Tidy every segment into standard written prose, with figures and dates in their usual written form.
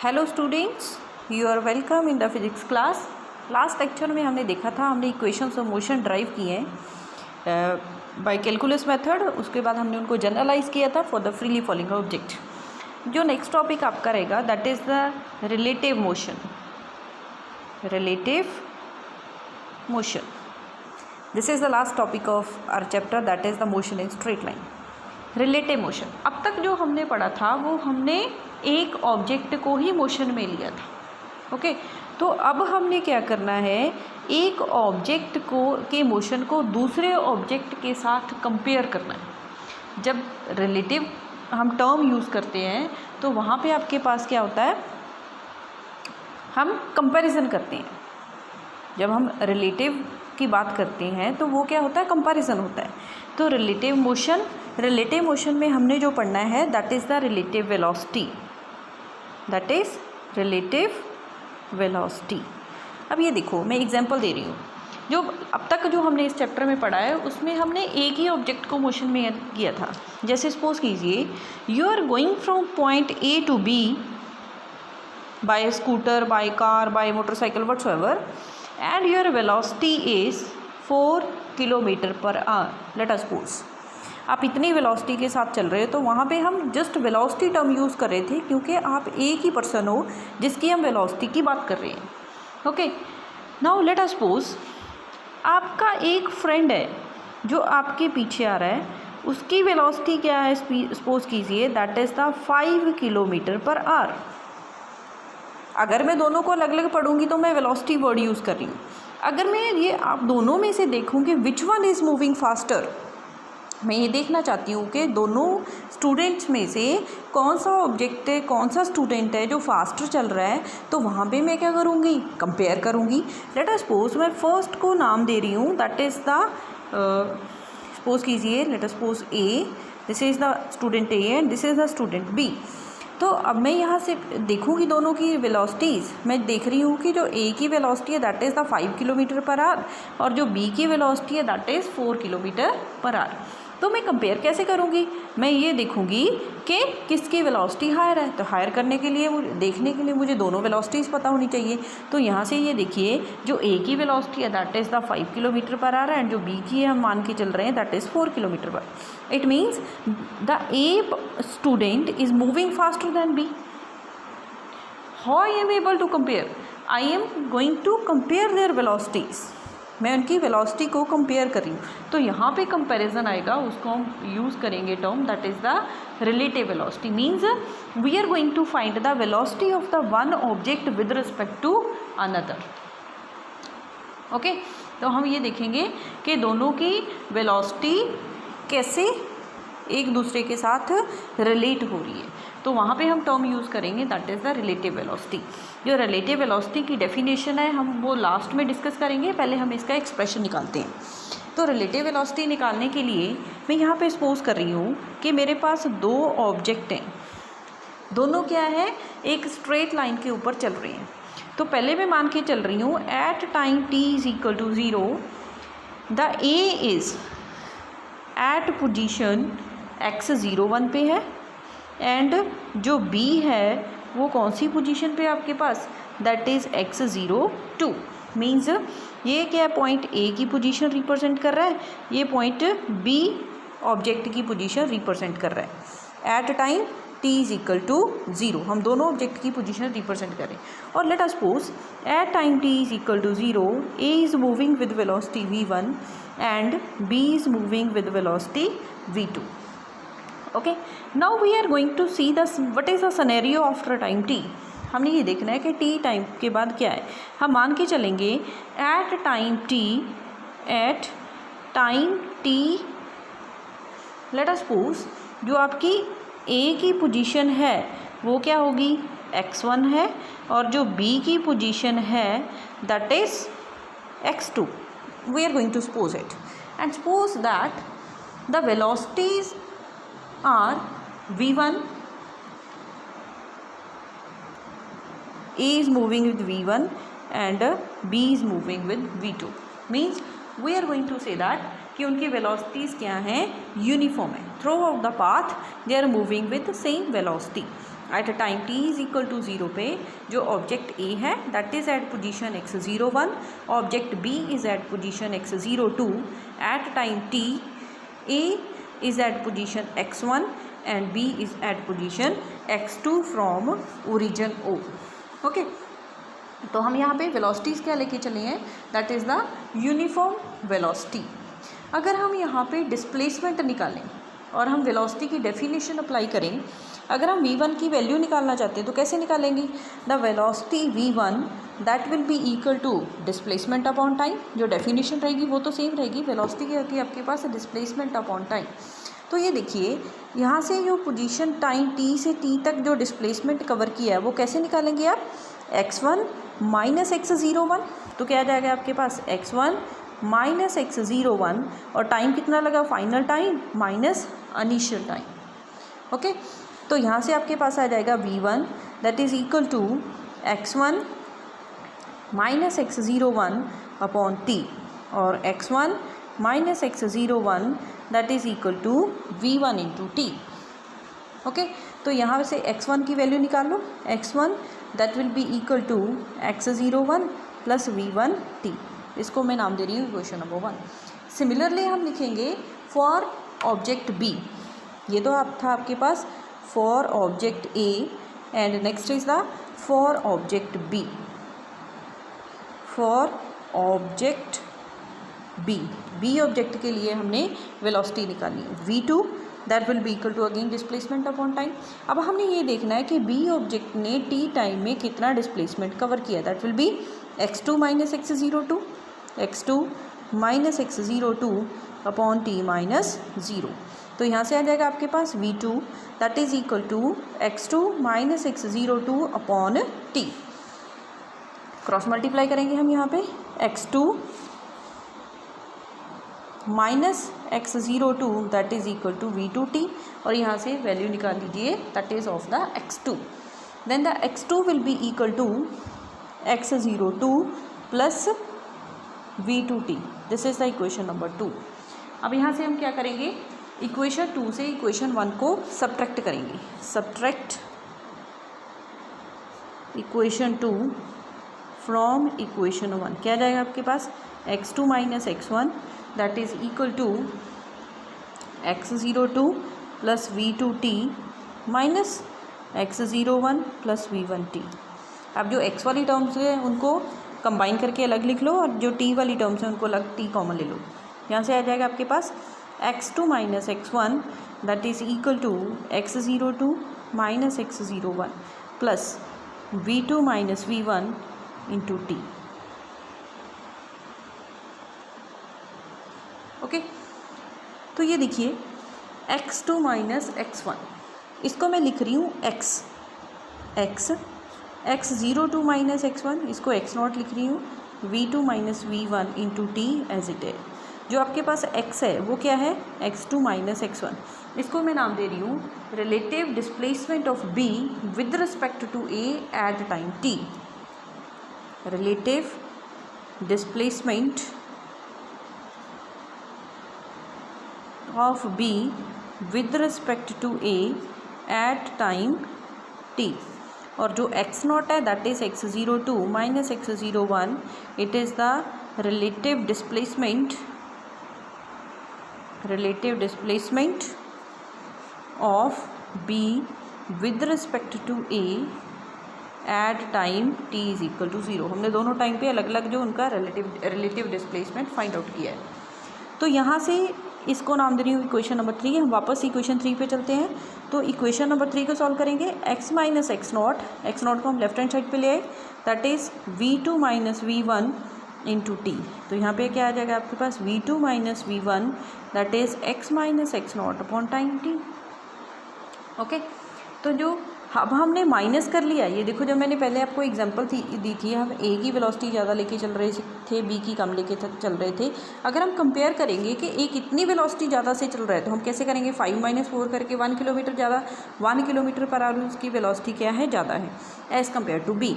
Hello students, you are welcome in the physics class. Last lecture में हमने देखा था, हमने इक्वेशंस ऑफ मोशन ड्राइव किए हैं बाय कैलकुलस मेथड। उसके बाद हमने उनको जनरलाइज किया था for the freely falling object. जो नेक्स्ट टॉपिक आपका रहेगा that is the relative motion. Relative motion, this is the last topic of our chapter that is the motion in straight line. Relative motion, अब तक जो हमने पढ़ा था वो हमने एक ऑब्जेक्ट को ही मोशन में लिया था। ओके, तो अब हमने क्या करना है, एक ऑब्जेक्ट को के मोशन को दूसरे ऑब्जेक्ट के साथ कंपेयर करना है। जब रिलेटिव हम टर्म यूज़ करते हैं तो वहाँ पे आपके पास क्या होता है, हम कंपैरिजन करते हैं। जब हम रिलेटिव की बात करते हैं तो वो क्या होता है, कंपैरिजन होता है। तो रिलेटिव मोशन में हमने जो पढ़ना है that is the relative velocity. That is relative velocity. अब ये देखो, मैं एग्जांपल दे रही हूँ। जो अब तक जो हमने इस चैप्टर में पढ़ा है उसमें हमने एक ही ऑब्जेक्ट को मोशन में किया था। जैसे सपोज कीजिए you are going from point A to B by scooter, by car, by motorcycle, whatsoever, and your velocity is 4 km/h। Let us suppose आप इतनी वेलोसिटी के साथ चल रहे हो, तो वहाँ पे हम जस्ट वेलोसिटी टर्म यूज़ कर रहे थे क्योंकि आप एक ही पर्सन हो जिसकी हम वेलोसिटी की बात कर रहे हैं। Okay, now let us suppose आपका एक फ्रेंड है जो आपके पीछे आ रहा है, उसकी वेलोसिटी क्या है, सपोज कीजिए दैट इज़ द 5 km/h। अगर मैं दोनों को अलग अलग पढ़ूंगी तो मैं वेलोसिटी वर्ड यूज़ कर रही हूँ। अगर मैं ये आप दोनों में से देखूँ कि which one is moving faster, मैं ये देखना चाहती हूँ कि दोनों स्टूडेंट्स में से कौन सा ऑब्जेक्ट है, कौन सा स्टूडेंट है जो फास्टर चल रहा है, तो वहाँ पे मैं क्या करूँगी, कंपेयर करूँगी। लेट अस सपोज मैं फर्स्ट को नाम दे रही हूँ दैट इज़ द सपोज कीजिए let us suppose A, this is the student A and this is the student B. तो अब मैं यहाँ से देखूँगी दोनों की वेलोसिटीज़। मैं देख रही हूँ कि जो ए की वेलोसिटी है दैट इज़ द 5 km/h और जो बी की वेलोसिटी है दैट इज़ 4 km/h। तो मैं कंपेयर कैसे करूँगी, मैं ये देखूँगी कि किसकी वेलोसिटी हायर है। तो हायर करने के लिए देखने के लिए मुझे दोनों वेलोसिटीज़ पता होनी चाहिए। तो यहाँ से ये देखिए, जो ए की वेलोसिटी है that is the 5 km/h and जो बी की हम मान के चल रहे हैं that is 4 km/h। It means the A student is moving faster than B. How I am able to compare, I am going to compare their velocities. मैं उनकी वेलोसिटी को कंपेयर कर रही हूँ, तो यहाँ पे कंपैरिजन आएगा, उसको हम यूज़ करेंगे term that is the relative velocity. Means we are going to find the velocity of the one object with respect to another. Okay, तो हम ये देखेंगे कि दोनों की वेलोसिटी कैसे एक दूसरे के साथ रिलेट हो रही है। तो वहाँ पे हम टर्म यूज़ करेंगे that is the relative velocity. जो रिलेटिव वेलोसिटी की डेफिनेशन है हम वो लास्ट में डिस्कस करेंगे, पहले हम इसका एक्सप्रेशन निकालते हैं। तो रिलेटिव वेलोसिटी निकालने के लिए मैं यहाँ पे सपोज कर रही हूँ कि मेरे पास दो ऑब्जेक्ट हैं, दोनों क्या है, एक स्ट्रेट लाइन के ऊपर चल रहे हैं। तो पहले मैं मान के चल रही हूँ at time t is equal to 0 the A is at position x 0 1 पे है एंड जो b है वो कौन सी पोजीशन पे आपके पास, दैट इज़ x 0 2। मीन्स ये क्या है, पॉइंट a की पोजीशन रिप्रेजेंट कर रहा है, ये पॉइंट b ऑब्जेक्ट की पोजीशन रिप्रेजेंट कर रहा है। At time t is equal to 0 हम दोनों ऑब्जेक्ट की पोजीशन रिप्रेजेंट करें। और let us suppose at time t is equal to 0 a is moving with velocity v1 and b is moving with velocity v2। Okay, now we are going to see the what is the scenario after time t। हमने ये देखना है कि t time के बाद क्या है। हम मान के चलेंगे at time t let us suppose जो आपकी a की पोजीशन है वो क्या होगी, x1 है और जो b की पोजीशन है that is x2। We are going to suppose it and suppose that the velocities are v1, a is moving with v1 and b is moving with v2। means we are going to say that कि उनकी velocities क्या हैं, uniform है। Throughout the path they are moving with same velocity. At time t is equal to 0 पे जो object A है that is at position x01, object B is at position x02, at time t A is at position x1 and B is at position x2 from origin O। Okay, तो हम यहाँ पे velocities क्या लेके चले हैं, that is the uniform velocity. अगर हम यहाँ पे डिस्प्लेसमेंट निकालें और हम वेलोसिटी की डेफिनेशन अप्लाई करें, अगर हम v1 की वैल्यू निकालना चाहते हैं तो कैसे निकालेंगे, the velocity v1 that will be equal to displacement upon time. जो डेफिनेशन रहेगी वो तो सेम रहेगी, वेलोसिटी की होती है आपके पास डिस्प्लेसमेंट अपॉन टाइम। तो ये देखिए यहाँ से जो पोजीशन टाइम t से t तक जो डिस्प्लेसमेंट कवर किया है वो कैसे निकालेंगे आप, x1 माइनस x01, तो क्या आ जाएगा आपके पास x1 माइनस x01 और टाइम कितना लगा, final time minus initial time. Okay, तो यहाँ से आपके पास आ जाएगा v1 that is equal to x1 minus x01 upon t और x1 minus x01 that is equal to v1 into T. Okay, तो यहाँ से x1 की वैल्यू निकाल लो, x1 that will be equal to x01 plus v1 t। इसको मैं नाम दे रही हूँ क्वेश्चन नंबर 1। सिमिलरली हम लिखेंगे फॉर ऑब्जेक्ट B, ये तो आप था आपके पास for object A and next is the for object B। For object B object के लिए हमने वेलोसिटी निकालनी है v2 that will be equal to again displacement upon time. अब हमने ये देखना है कि B ऑब्जेक्ट ने t टाइम में कितना डिस्प्लेसमेंट कवर किया, that will be x2 minus x02, x2 minus x02 upon t minus 0। तो यहाँ से आ जाएगा आपके पास v2 that is equal to x2 minus x02 upon t। Cross multiply करेंगे हम यहाँ पे x2 minus x02 that is equal to v2t और यहाँ से वैल्यू निकाल लीजिए that is of the x2। Then the x2 will be equal to x02 plus v2t। This is the equation number 2। अब यहाँ से हम क्या करेंगे, इक्वेशन 2 से इक्वेशन 1 को सब्ट्रैक्ट करेंगे। सब्ट्रैक्ट इक्वेशन 2 फ्रॉम इक्वेशन 1, क्या जाएगा आपके पास x2 minus x1 that is equal to x02 plus v2t minus x01 plus v1t। अब जो x वाली टर्म्स हैं उनको कंबाइन करके अलग लिख लो और जो t वाली टर्म्स हैं उनको अलग t कॉमन ले लो। यहाँ से आ जाएगा आपके पास x2 minus x1 that is equal to x02 minus x01 plus v2 minus v1 into T. Okay, तो ये देखिए x2 माइनस x1, इसको मैं लिख रही हूँ x02 माइनस x1, इसको x0 लिख रही हूँ, v2 minus v1 into T as it है। जो आपके पास x है वो क्या है, x2 माइनस x1, इसको मैं नाम दे रही हूँ relative displacement of b with respect to a at time t। Relative displacement of b with respect to a at time t और जो x0 है that is x02 minus x01, it is the relative displacement of b with respect to a at time t is equal to 0। हमने दोनों time पे अलग अलग जो उनका रिलेटिव डिस्प्लेसमेंट फाइंड आउट किया है। तो यहाँ से इसको नाम दे रही हूँ इक्वेशन नंबर 3। हम वापस इक्वेशन 3 पे चलते हैं। तो इक्वेशन नंबर 3 को सॉल्व करेंगे, x माइनस x0 को हम लेफ्ट हैंड साइड पे ले आए that is v2 minus v1 into T. तो यहाँ पे क्या आ जाएगा आपके पास v2 minus v1 that is x minus x0 upon time t। Okay, तो जो अब हमने माइनस कर लिया, ये देखो जब मैंने पहले आपको एग्जांपल दी थी, हम a की वेलोसिटी ज़्यादा लेके चल रहे थे, b की कम लेके चल रहे थे। अगर हम कंपेयर करेंगे कि a कितनी वेलोसिटी ज़्यादा से चल रहा है तो हम कैसे करेंगे, 5 माइनस 4 करके 1 किलोमीटर ज़्यादा, 1 किलोमीटर पर आवर उसकी वेलोसिटी क्या है, ज़्यादा है एज़ कम्पेयर टू b।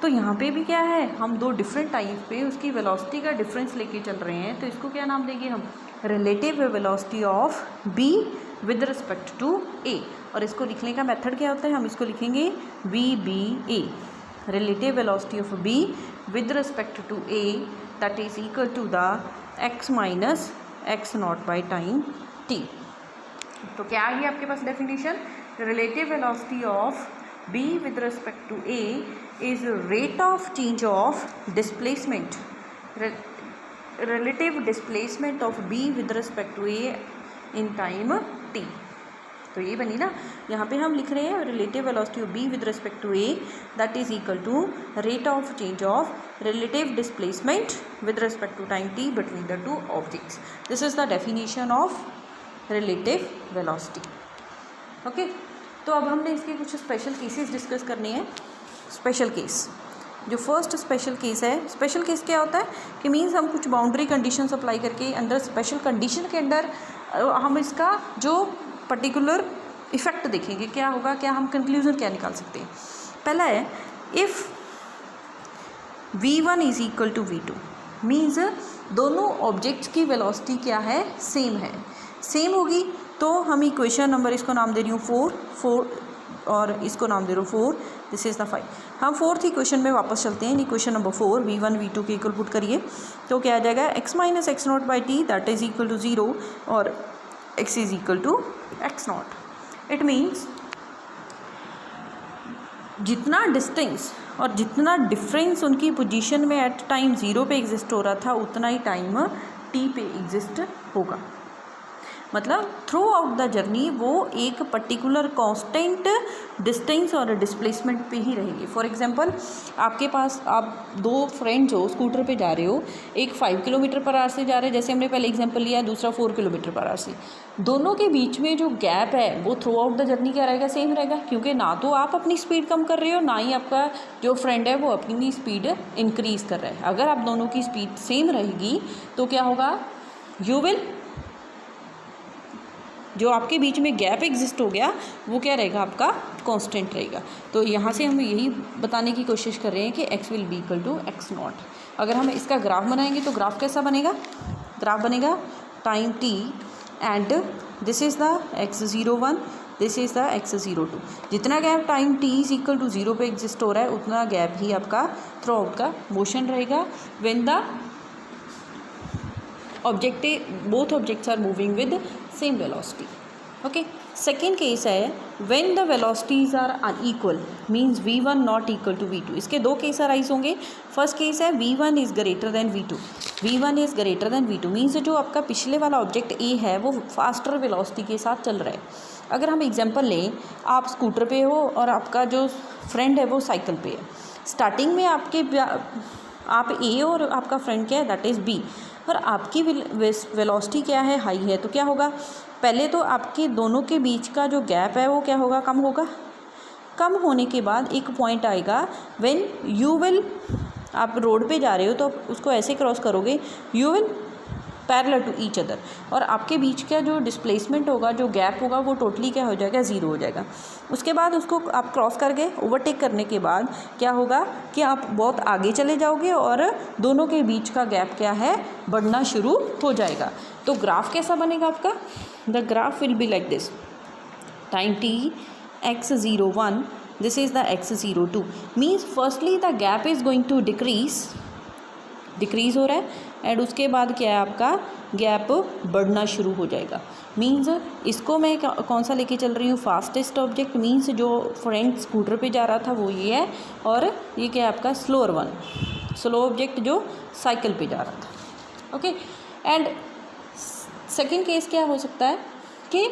तो यहाँ पे भी क्या है, हम दो डिफरेंट टाइप पे उसकी वेलोसिटी का डिफरेंस लेके चल रहे हैं। तो इसको क्या नाम देंगे हम, relative velocity of b with respect to a। और इसको लिखने का मेथड क्या होता है, हम इसको लिखेंगे VBA, relative velocity of B with respect to A that is equal to the x minus x not by time t। तो क्या आ गई आपके पास definition, relative velocity of B with respect to A is rate of change of displacement, relative displacement of B with respect to A in time t। तो ये बनी ना, यहाँ पे हम लिख रहे हैं relative velocity of B with respect to A that is equal to rate of change of relative displacement with respect to time t between the two objects। This is the definition of relative velocity। Okay तो अब हमने इसके कुछ special cases discuss करने हैं। Special case, जो first special case है, special case क्या होता है कि मीन्स हम कुछ बाउंड्री कंडीशंस अप्लाई करके अंडर स्पेशल कंडीशन के अंदर हम इसका जो पर्टिकुलर इफेक्ट देखेंगे क्या होगा, क्या हम कंक्लूजन क्या निकाल सकते हैं। पहला है if v1 is equal to v2 means दोनों ऑब्जेक्ट्स की वेलोसिटी क्या है, सेम है। सेम होगी तो हम इक्वेशन नंबर, इसको नाम दे रही हूँ 4 और इसको नाम दे रहा हूँ 4, दिस इज़ द 5। हम फोर्थ इक्वेशन में वापस चलते हैं। इक्वेशन नंबर 4 v1 v2 के इक्वल पुट करिए तो क्या आ जाएगा, x minus x not by T that is equal to 0 और x is equal to X not. It means जितना डिस्टेंस और जितना डिफरेंस उनकी पोजीशन में एट टाइम 0 पे एग्जिस्ट हो रहा था उतना ही टाइम t पे एग्जिस्ट होगा। मतलब थ्रू आउट द जर्नी वो एक पर्टिकुलर कांस्टेंट डिस्टेंस और डिस्प्लेसमेंट पे ही रहेंगे। फॉर एग्जांपल आपके पास आप दो फ्रेंड्स हो, स्कूटर पे जा रहे हो, एक 5 किलोमीटर पर आवर से जा रहे हैं जैसे हमने पहले एग्जांपल लिया, दूसरा 4 किलोमीटर पर आवर से। दोनों के बीच में जो गैप है वो थ्रू आउट द जर्नी क्या रहेगा, सेम रहेगा, क्योंकि ना तो आप अपनी स्पीड कम कर रहे हो ना ही आपका जो फ्रेंड है वो अपनी स्पीड इंक्रीज़ कर रहा है। अगर आप दोनों की स्पीड सेम रहेगी तो क्या होगा, यू विल, जो आपके बीच में गैप एग्जिस्ट हो गया वो क्या रहेगा, आपका कांस्टेंट रहेगा। तो यहाँ से हम यही बताने की कोशिश कर रहे हैं कि x will be equal to X not. अगर हम इसका ग्राफ बनाएंगे तो ग्राफ कैसा बनेगा, ग्राफ बनेगा time t and this is the x01, this is the x02। जितना gap time t is equal to 0 पे एग्जिस्ट हो रहा है उतना गैप ही आपका थ्रू आउट का मोशन रहेगा when the both objects are moving with same velocity। okay, second case है when the velocities are unequal means v1 not equal to v2। इसके दो केस अराइज होंगे। फर्स्ट केस है v1 is greater than v2, v1 is greater than v2 means जो आपका पिछले वाला object a है वो फास्टर वेलोसिटी के साथ चल रहा है। अगर हम एग्जांपल लें, आप स्कूटर पे हो और आपका जो फ्रेंड है वो साइकिल पे है। स्टार्टिंग में आप a और आपका फ्रेंड क्या है, दैट इज़ b, और आपकी वेलोसिटी क्या है, हाई है। तो क्या होगा, पहले तो आपके दोनों के बीच का जो गैप है वो क्या होगा, कम होगा। कम होने के बाद एक पॉइंट आएगा व्हेन यू विल, आप रोड पे जा रहे हो तो उसको ऐसे क्रॉस करोगे, you will parallel to each other, और आपके बीच का जो डिस्प्लेसमेंट होगा, जो गैप होगा वो टोटली क्या हो जाएगा, ज़ीरो हो जाएगा। उसके बाद उसको आप क्रॉस कर गए, ओवरटेक करने के बाद क्या होगा कि आप बहुत आगे चले जाओगे और दोनों के बीच का गैप क्या है, बढ़ना शुरू हो जाएगा। तो ग्राफ कैसा बनेगा आपका, the graph will be like this, time t x01, this is the x02 means firstly the gap is going to decrease हो रहा है एंड उसके बाद क्या है, आपका गैप बढ़ना शुरू हो जाएगा। मीन्स इसको मैं कौन सा लेके चल रही हूँ, फास्टेस्ट ऑब्जेक्ट, मीन्स जो फ्रेंड स्कूटर पे जा रहा था वो ये है, और ये क्या है आपका स्लोअर वन, स्लो ऑब्जेक्ट जो साइकिल पे जा रहा था। ओके, एंड सेकेंड केस क्या हो सकता है कि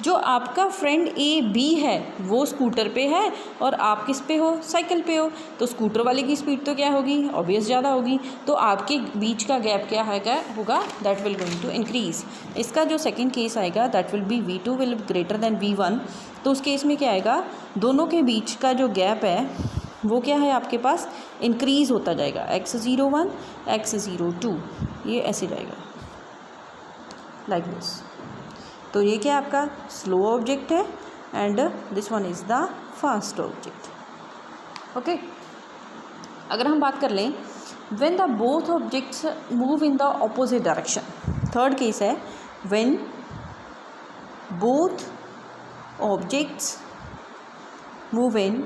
जो आपका फ्रेंड ए बी है वो स्कूटर पे है और आप किस पे हो, साइकिल पे हो। तो स्कूटर वाले की स्पीड तो क्या होगी, ऑब्वियस ज़्यादा होगी, तो आपके बीच का गैप क्या होगा, that will going to increase. इसका जो सेकंड केस आएगा that will be v2 will greater than v1। तो उस केस में क्या आएगा, दोनों के बीच का जो गैप है वो क्या है आपके पास, इंक्रीज़ होता जाएगा, x01 x02 ये ऐसे जाएगा लाइक दिस। तो ये क्या आपका स्लो ऑब्जेक्ट है and this one is the fast object. Okay, अगर हम बात कर लें when the both objects move in the opposite direction, third case है when both objects move in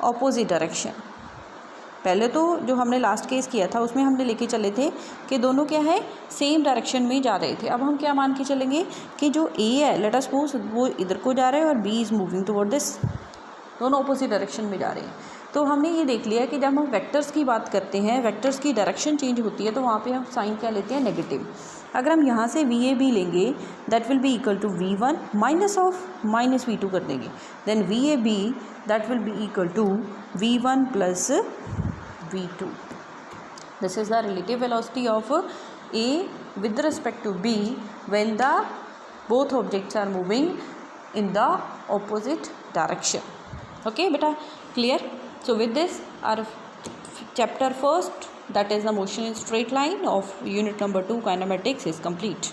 opposite direction. पहले तो जो हमने लास्ट केस किया था उसमें हमने लेके चले थे कि दोनों क्या है, सेम डायरेक्शन में जा रहे थे। अब हम क्या मान के चलेंगे कि जो ए है, लेट अस सपोज वो इधर को जा रहा है और B is moving toward this, दोनों अपोजिट डायरेक्शन में जा रहे हैं। तो हमने ये देख लिया कि जब हम वेक्टर्स की बात करते हैं, वेक्टर्स की डायरेक्शन चेंज होती है तो वहाँ पे हम साइन क्या लेते हैं, नेगेटिव। अगर हम यहाँ से वी ए बी लेंगे that will be equal to V1 minus of minus V2 कर देंगे, then V A B that will be equal to V1 plus V2. This is the relative velocity of A with respect to B when the both objects are moving in the opposite direction. Okay beta, clear? So with this our chapter first, that is the motion in straight line of unit number 2 kinematics, is complete.